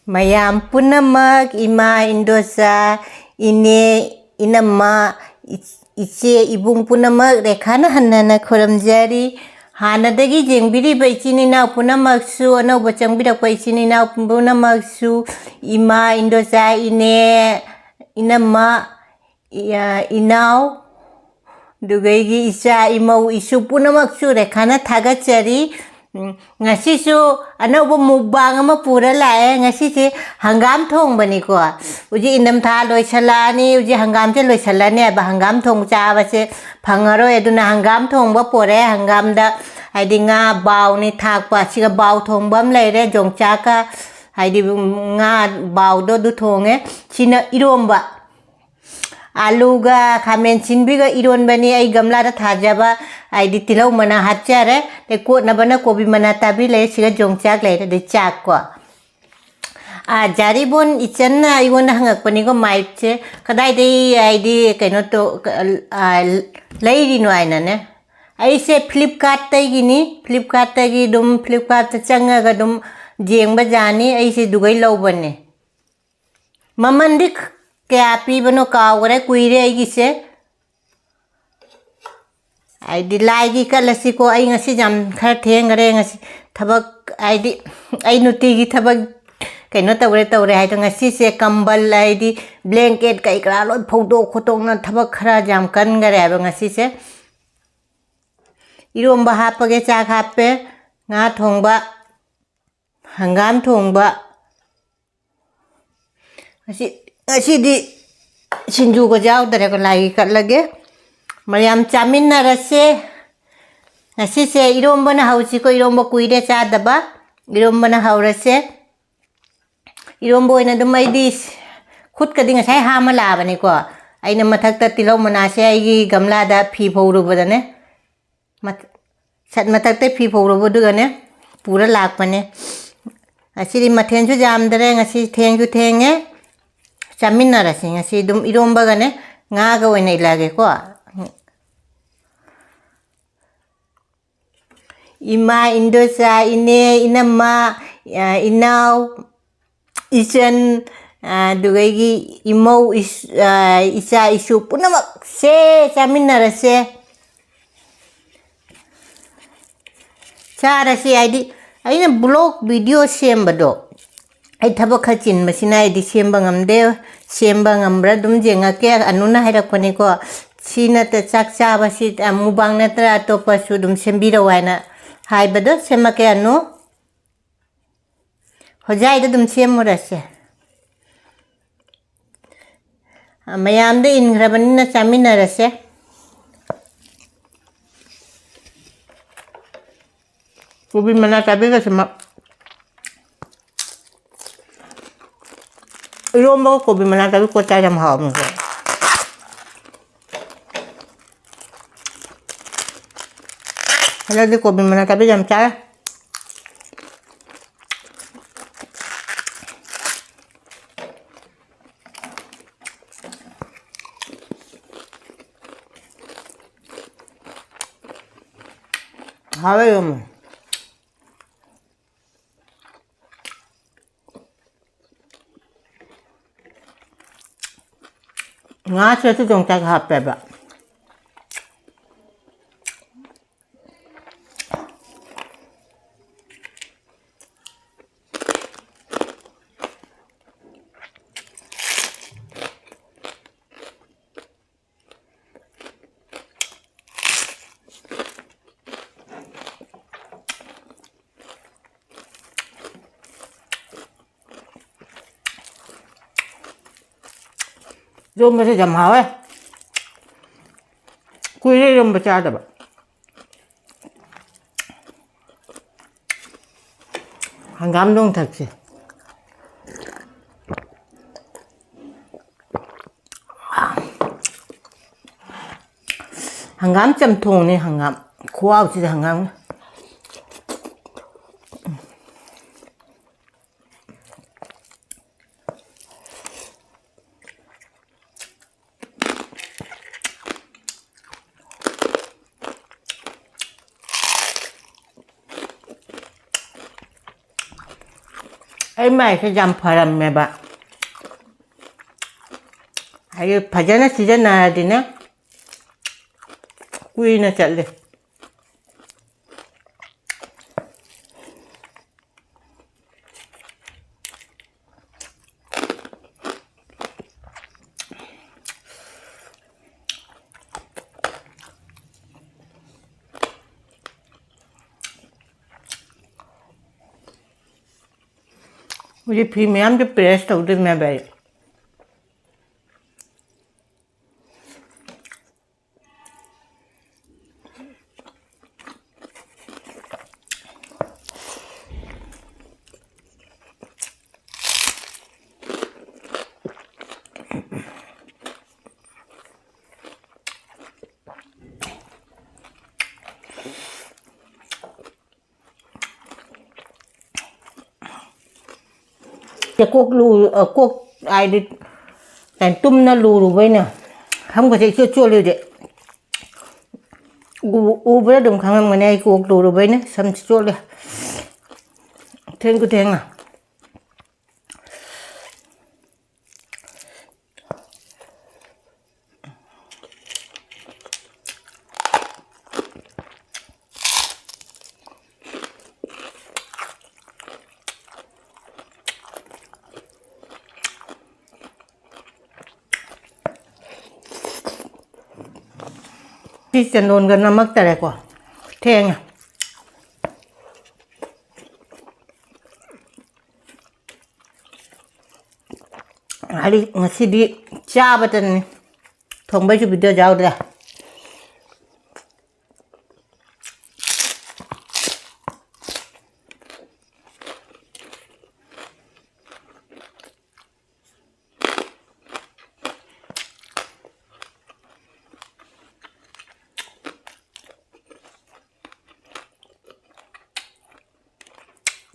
Mayam punamak ima indosa ine inama iche ibung punamak rekhana hanana khoramjari hanadagi jengbiriba ichinina punamaksu anauba changbirakpa ichinina punamaksu ima indosa ine inama inau dugaigi isa imau isu punamaksu rekhana thagachari ngasisu anauba mukbang ama pura lae ngasi hangam thongba ni ko uji indam tha loisalani uji hangam che loisalani aba hangam thong chaba se phangaro eduna hangam thongba pore hangam da haidi nga baw ni thakpa siga baw thongba am leire jongchak ka haidi nga baw do du thonge china Eronba Aloo ga khamen sinbi ga Eronba ni ai gamla da thajaba ai di tilau mana hachare te ko na bana kobi mana tabi le siga jongchak le de chak ko jaribon ichanna iwona hangak pani ko mic che kadai dei ai di kaino to leiri no aina ne ai se Flipkart tai gini Flipkart ta gi dum Flipkart ta changa ga dum jengba jani ai se dugai lau bane mamandik kya pi bano kawre kuire ai gi se ai di lai gi kalasi ko ai ngasi jam khar thengare ngasi thabak ai nuti gi thabak kaino tawre hai to ngasi se kambal ai di blanket kai kra loi photo khotong na thabak khara jam kan gare ba ngasi se Eronba hapage cha khape nga thongba hangam thongba ngasi di sinju ko jaw dare ko lai kat lage Mayam chaminna rase ngasi se Eronba na hausi ko Eronba kuire cha daba Eronba na haurase Eronba ina dum ai di khut ka dinga sai ha ma la bani ko aina mathak ta tilau mana se ai gi gamla da phi phowru badane sat mathak te phi phowru bodu gane pura lak pane asiri mathen ju jam dare ngasi theng ju thenge chaminna rase ngasi dum Eronba gane nga ga oina ilage ko Ima indosa ine inama inau isan dugaigi imau isa isu punamak se chaminna rase cara se aidi aina blog video sembado ai thaba khachin masina ai di semba ngamde semba ngambra dum jenga ke anuna hairakpani ko sina ta chak chaba si mukbang na tra to pasu dum sembira waina haibado semake anu hojai da dum semurase mayam de ingrabanina chamina rase kubi mana tabi ga sema Eronba ko kubi mana tabi ko ta jam hawm ko Jadi kopi mana tapi jam cara hawe yom ngasih tu Jongchak HP ba Eronba se jam hawe kuire Eronba cha daba hangam dong thakse hangam chamthong ni hangam khuaw si hangam ꯑꯩ ꯃꯥꯏꯁꯦ ꯌꯥꯝ ꯐꯔꯝꯃꯦꯕ ꯍꯥꯏꯗꯤ ꯐꯖꯅ ꯁꯤꯖꯤꯟꯅꯔꯗꯤꯅꯦ ꯀꯨꯏꯅ ꯆꯠꯂꯦ ꯍꯧꯖꯤꯛ ꯐꯤ ꯃꯌꯥꯝꯁꯨ press ꯇꯧꯗꯣꯏꯅꯦꯕ ꯑꯩ ꯀꯣꯛ ꯍꯥꯏꯗꯤ ꯇꯨꯝꯅ ꯂꯨꯔꯨꯕꯩꯅ ꯁꯝꯒꯁꯦ ꯏꯆꯣꯠ ꯆꯣꯠꯂꯤ ꯍꯧꯖꯤꯛ ꯎꯕꯗ ꯑꯗꯨꯝ ꯈꯪꯉꯝꯒꯅꯤ ꯑꯩ ꯀꯣꯛ ꯂꯨꯔꯨꯕꯩꯅ ꯁꯝꯁꯤ ꯆꯣꯠꯂꯦ ꯊꯦꯡ ꯈꯨꯊꯦꯡꯅ ꯁꯤ ꯆꯟꯗꯣꯟꯒ ꯅꯝꯃꯛꯇꯔꯦꯀꯣ ꯊꯦꯡꯉꯦ ꯍꯥꯏꯗꯤ ꯉꯁꯤꯗꯤ ꯆꯥꯕꯗꯅꯤ ꯊꯣꯡꯕꯩꯁꯨ ꯚꯤꯗꯤꯑꯣ ꯌꯥꯎꯗ꯭ꯔꯦ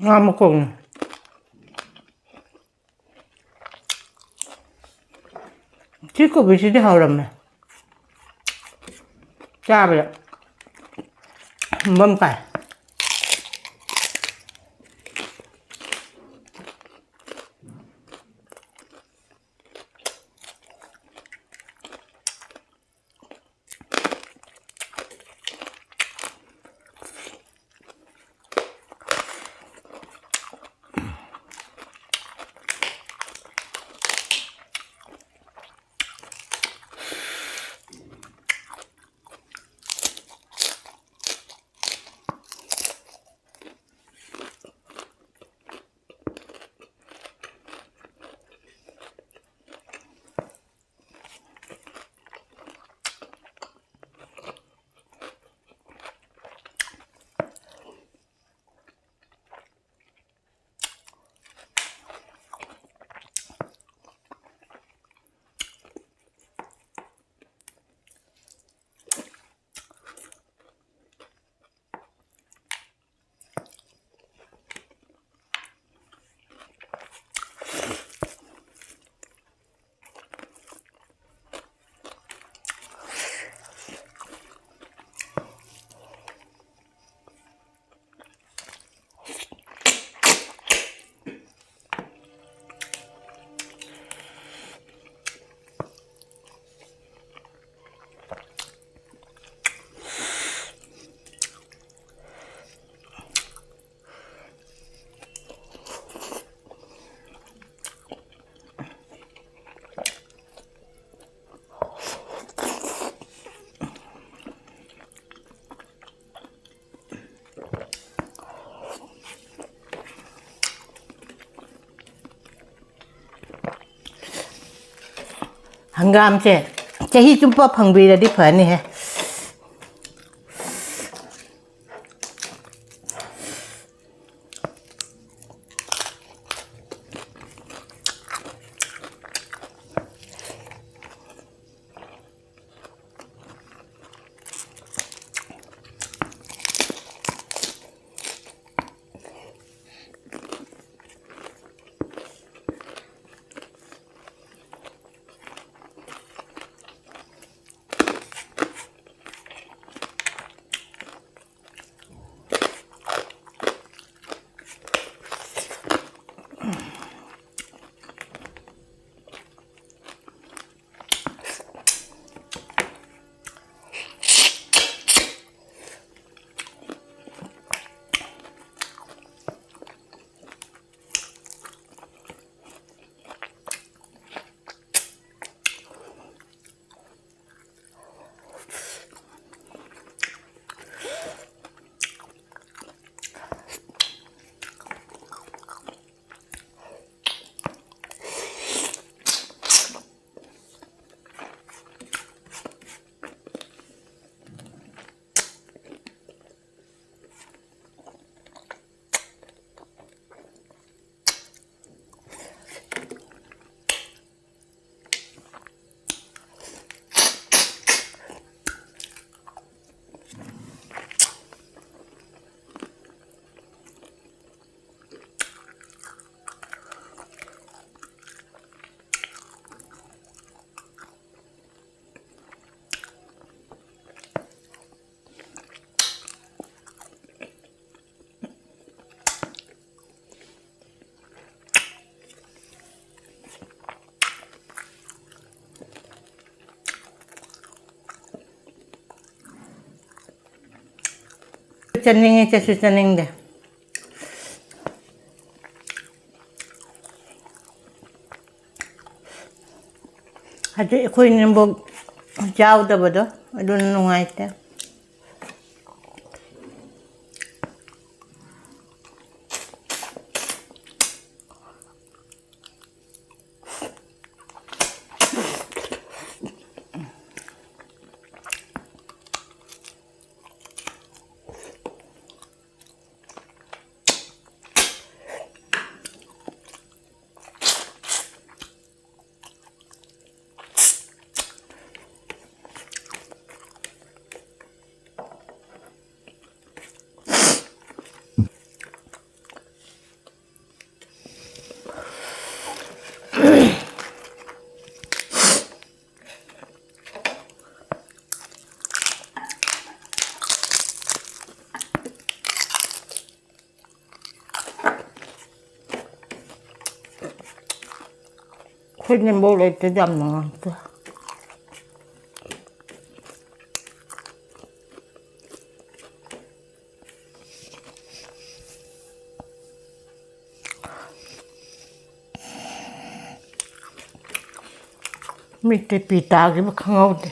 ꯉꯥ ꯃꯀꯣꯛꯅꯤ ꯁꯤ ꯀꯣꯕꯤꯁꯤꯗꯤ ꯍꯥꯎꯔꯝꯃꯦ ꯆꯥꯕꯗ ꯍꯨꯝꯕꯝ ꯀꯥꯏ ꯍꯪꯒꯥꯝꯁꯦ ꯆꯍꯤ ꯆꯨꯞꯄ ꯐꯪꯕꯤꯔꯗꯤ ꯐꯅꯤꯍꯦ ꯆꯠꯅꯤꯡꯉꯦ ꯆꯠꯁꯨ ꯆꯠꯅꯤꯡꯗꯦ ꯍꯧꯖꯤꯛ ꯑꯩꯈꯣꯏ ꯅꯤꯡꯕꯣꯛ ꯌꯥꯎꯗꯕꯗꯣ ꯑꯗꯨꯅ ꯅꯨꯡꯉꯥꯏꯇꯦ ꯑꯩꯈꯣꯏ ꯅꯤꯡꯕꯣꯛ ꯂꯩꯇ꯭ꯔꯗꯤ ꯌꯥꯝ ꯅꯨꯡꯉꯥꯏꯇꯦ ꯃꯤꯠꯇ ꯄꯤ ꯇꯥꯈꯤꯕ ꯈꯪꯍꯧꯗꯦ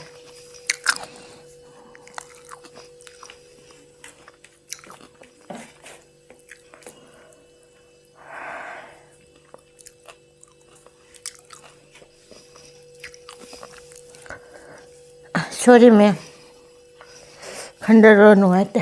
ꯁꯣꯔꯤ ꯃꯦꯝ ꯈꯟꯗꯔꯣ ꯅꯨꯡꯉꯥꯏꯇꯦ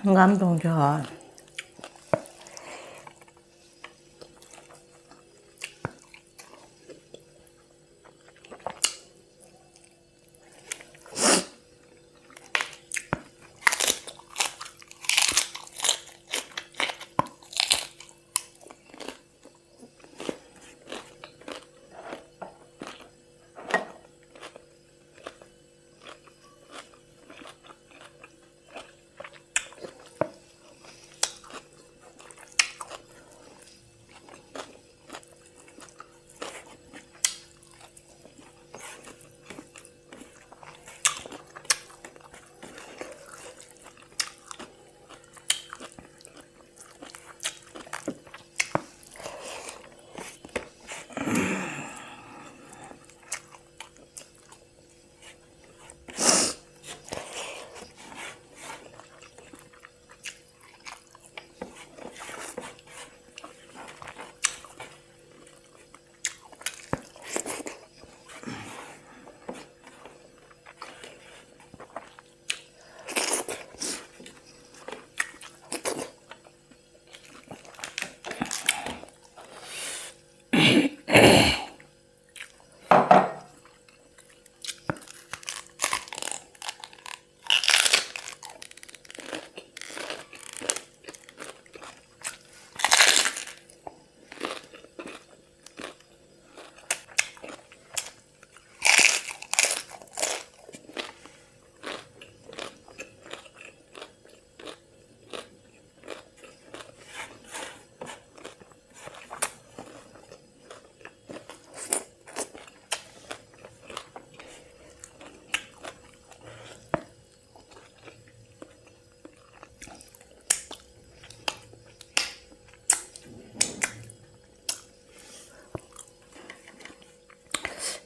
Hangam Jongchak.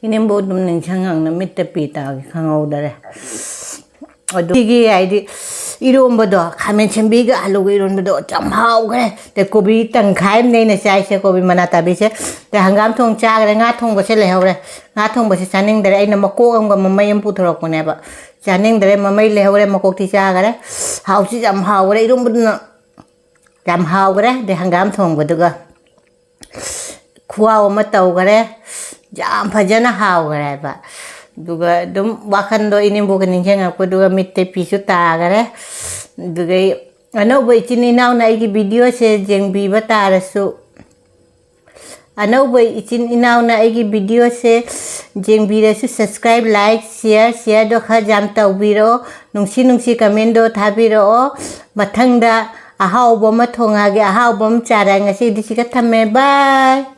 이nem보 dumning changang na mitte pita khangawdare adigi aidi Eronba do khamen chembiga aloo Eronba do cham hau gre te kobi tang khaim nei na chai se kobi manata bi se te hangam thong cha gre nga thong ba se le hore nga thong ba se chaning dare aina mako am ga mamai am puthorok ko ne ba chaning dare mamai le hore makok ti cha gre hau si cham hau gre Eronba do cham hau gre de hangam thong ba do ga khuwa ma taw gre jam phajana hau gre ba duga dum wakando inembo ka ninjang ako duga mitte pisu ta gare duga ano ba ichini naw na igi video se jeng bi bata rasu ano ba ichini naw na igi video se jeng bi rasu subscribe like share do kha jam taw biro nungsi comment do thabiro mathangda ahaw bom thonga ge ahaw bom chara ngasi disika thamme bye